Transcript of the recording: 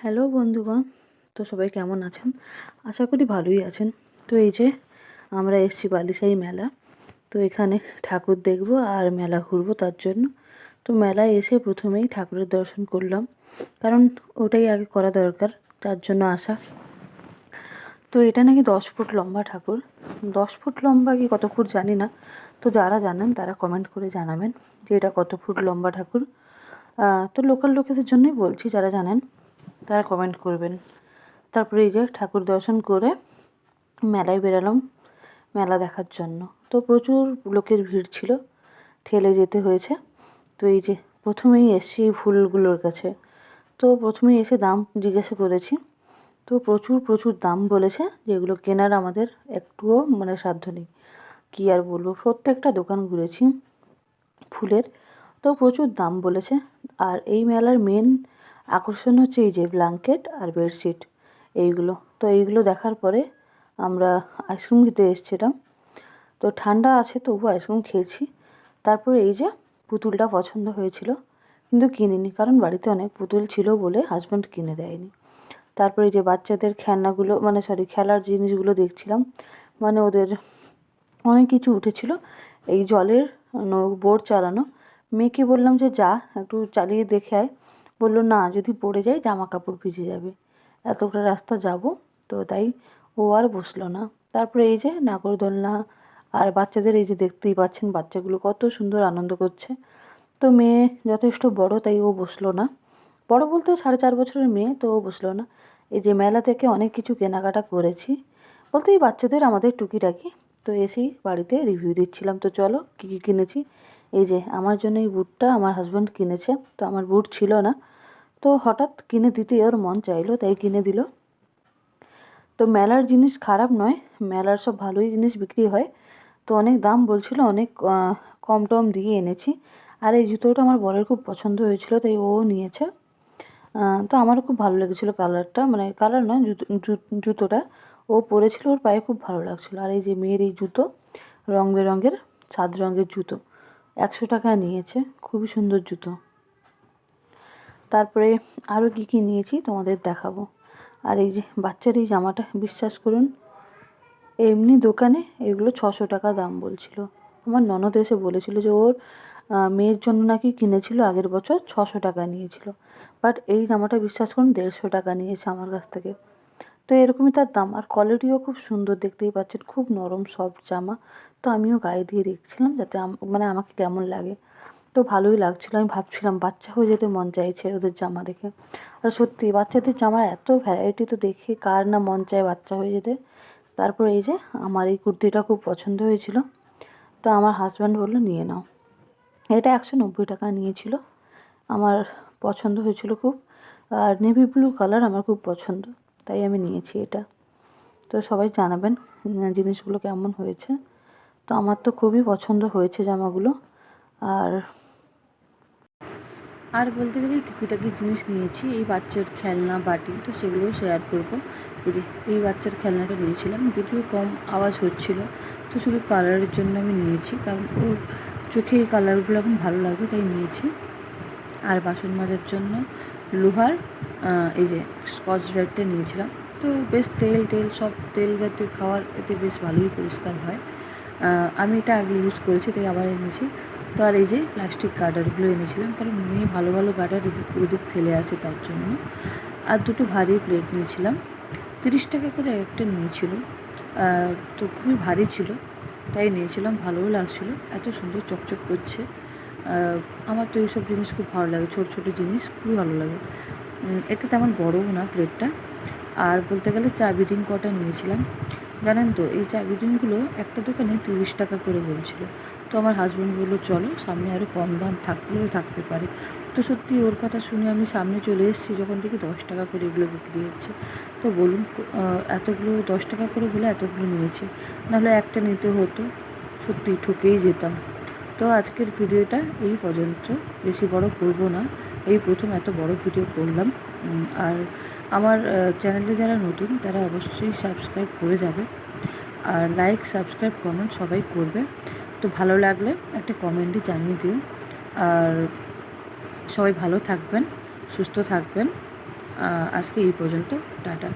Hello বন্ধুগণ, তো সবাই কেমন আছেন? আশা করি ভালোই আছেন। তো এই যে আমরা এসেছি বালিসাই মেলা। তো এখানে ঠাকুর দেখব আর মেলা ঘুরবো তার জন্য। তো মেলায় এসে প্রথমেই ঠাকুরের দর্শন করলাম, কারণ ওটাই আগে করা দরকার, তার জন্য আসা। তো এটা নাকি 10 ফুট লম্বা ঠাকুর। 10 ফুট লম্বা কি কত ফুট জানি না, তো যারা জানেন তারা কমেন্ট করে জানাবেন যে এটা কত ফুট লম্বা ঠাকুর। তো লোকাল লোকেদের জন্যই বলছি, যারা জানেন তারা কমেন্ট করবেন। তারপরে এই যে ঠাকুর দর্শন করে মেলায় বেরালাম মেলা দেখার জন্য। তো প্রচুর লোকের ভিড় ছিল, ঠেলে যেতে হয়েছে। তো এই যে প্রথমেই এসছি ফুলগুলোর কাছে। তো প্রথমেই এসে দাম জিজ্ঞাসা করেছি। তো প্রচুর প্রচুর দাম বলেছে, যেগুলো কেনার আমাদের একটুও সাধ্য নেই। কী আর বলবো, প্রত্যেকটা দোকান ঘুরেছি ফুলের, তো প্রচুর দাম বলেছে। আর এই মেলার মেন আকর্ষণ হচ্ছে এই যে ব্ল্যাঙ্কেট আর বেডশিট এইগুলো। তো এইগুলো দেখার পরে আমরা আইসক্রিম খেতে এসেছিলাম। তো ঠান্ডা আছে তবু আইসক্রিম খেয়েছি। তারপরে এই যে পুতুলটা পছন্দ হয়েছিল, কিন্তু কিনিনি, কারণ বাড়িতে অনেক পুতুল ছিল বলে হাজব্যান্ড কিনে দেয়নি। তারপরে এই যে বাচ্চাদের খেলনাগুলো খেলার জিনিসগুলো দেখছিলাম। ওদের অনেক কিছু উঠেছিল, এই জলের বোট চালানো। মেয়েকে বললাম যে যা একটু চালিয়ে দেখে আয়, বললো না, যদি পড়ে যায় জামা কাপড় ভিজে যাবে, এতটা রাস্তা যাব। তো তাই ও আর বসলো না। তারপরে এই যে নাগরদোলনা, আর বাচ্চাদের এই যে দেখতেই পাচ্ছেন বাচ্চাগুলো কত সুন্দর আনন্দ করছে। তো মেয়ে যথেষ্ট বড়, তাই ও বসলো না। বড় বলতে 4.5 বছরের মেয়ে, তো ও বসলো না। এই যে মেলা থেকে অনেক কিছু কেনাকাটা করেছি, বলতে এই বাচ্চাদের আমাদের টুকিটাকি। তো এসেই বাড়িতে রিভিউ দিচ্ছিলাম। তো চলো কী কী কিনেছি। এই যে আমার জন্য এই বুটটা আমার হাজব্যান্ড কিনেছে, তো আমার বুট ছিল না, তো হঠাৎ কিনে দিতে ওর মন চাইলো, তাই কিনে দিল। তো মেলার জিনিস খারাপ নয়, মেলার সব ভালোই জিনিস বিক্রি হয়। তো অনেক দাম বলছিল, অনেক কম টম দিয়ে এনেছি। আর এই জুতোটা আমার বরের খুব পছন্দ হয়েছিল, তাই ও নিয়েছে। তো আমারও খুব ভালো লেগেছিলো কালারটা, কালার নয়, জুতোটা ও পরেছিল, ওর পায়ে খুব ভালো লাগছিলো। আর এই যে মেয়ের এই জুতো, রং বেরঙের 7 রঙের জুতো, 100 টাকা নিয়েছে, খুবই সুন্দর জুতো। তারপরে আরও কী কী নিয়েছি তোমাদের দেখাবো। আর এই যে বাচ্চার এই জামাটা, বিশ্বাস করুন এমনি দোকানে এগুলো 600 টাকা দাম বলছিল। আমার ননদ এসে বলেছিল যে ওর মেয়ের জন্য নাকি কিনেছিল আগের বছর, 600 টাকা নিয়েছিল। বাট এই জামাটা বিশ্বাস করুন 150 টাকা নিয়েছে আমার কাছ থেকে। তো এরকমই তার দাম, আর কোয়ালিটিও খুব সুন্দর, দেখতেই পাচ্ছেন খুব নরম সফট জামা। তো আমিও গায়ে দিয়ে দেখছিলাম যাতে আমাকে কেমন লাগে। তো ভালোই লাগছিলো। আমি ভাবছিলাম বাচ্চা হয়ে যেতে মন চাইছে ওদের জামা দেখে। আর সত্যি বাচ্চাদের জামার এত ভ্যারাইটি, তো দেখে কার না মন চায় বাচ্চা হয়ে যেতে। তারপর এই যে আমার এই কুর্তিটা খুব পছন্দ হয়েছিল, তো আমার হাজব্যান্ড বললো নিয়ে নাও। এটা 190 টাকা নিয়েছিল, আমার পছন্দ হয়েছিল খুব। আর নেভি ব্লু কালার আমার খুব পছন্দ, তাই আমি নিয়েছি এটা। তো সবাই জানাবেন জিনিসগুলো কেমন হয়েছে। তো আমার তো খুবই পছন্দ হয়েছে জামাগুলো। আর আর বলতে গেলে টুকিটাকি জিনিস নিয়েছি, এই বাচ্চার খেলনা বাটি, তো সেগুলোও শেয়ার করবো। এই যে এই বাচ্চার খেলনাটা নিয়েছিলাম, যদিও কম আওয়াজ হচ্ছিল, তো শুধু কালারের জন্য আমি নিয়েছি, কারণ ওর চোখে এই কালারগুলো এখন ভালো লাগবে, তাই নিয়েছি। আর বাসন মাজার জন্য লোহার এই যে স্কচ ব্রাইটটা নিয়েছিলাম। তো বেশ তেল সব তেল জাতীয় খাওয়ার, এতে বেশ ভালোই পরিষ্কার হয়। আমি এটা আগে ইউজ করেছি, তাই আবার এনেছি। তো আর এই যে প্লাস্টিক গার্ডারগুলো এনেছিলাম, কারণ মেয়ে ভালো ভালো গার্ডার এদিক ওদিক ফেলে আছে তার জন্য। আর দুটো ভারী প্লেট নিয়েছিলাম, 30 টাকা করে একটা নিয়েছিল। তো খুবই ভারী ছিল, তাই নিয়েছিলাম, ভালোও লাগছিলো, এত সুন্দর চকচক করছে। আমার তো এইসব জিনিস খুব ভালো লাগে, ছোটো ছোটো জিনিস খুবই ভালো লাগে। এটা তেমন বড়ও না প্লেটটা। আর বলতে গেলে চাবি রিং কটা নিয়েছিলাম। জানেন তো এই চাবি রিংগুলো একটা দোকানে 30 টাকা করে বলছিল। তো আমার হাজব্যান্ড বললো চলো, সামনে আরও কম দাম থাকলেও থাকতে পারে। তো সত্যি ওর কথা শুনে আমি সামনে চলে এসেছি, যখন দেখি 10 টাকা করে এগুলো বিক্রি হচ্ছে। তো বলুন, এতগুলো 10 টাকা করে বলে এতগুলো নিয়েছে, নাহলে একটা নিতে হতো, সত্যি ঠকেই যেতাম। তো আজকের ভিডিওটা এই পর্যন্ত, বেশি বড় করব না, এই প্রথম এত বড় ভিডিও করলাম। আর আমার চ্যানেলে যারা নতুন তারা অবশ্যই সাবস্ক্রাইব করে যাবে, আর লাইক সাবস্ক্রাইব কমেন্ট সবাই করবে। তো ভালো লাগলে একটা কমেন্টে জানিয়ে দিও। আর সবাই ভালো থাকবেন, সুস্থ থাকবেন। আজকে এই পর্যন্ত, টাটা।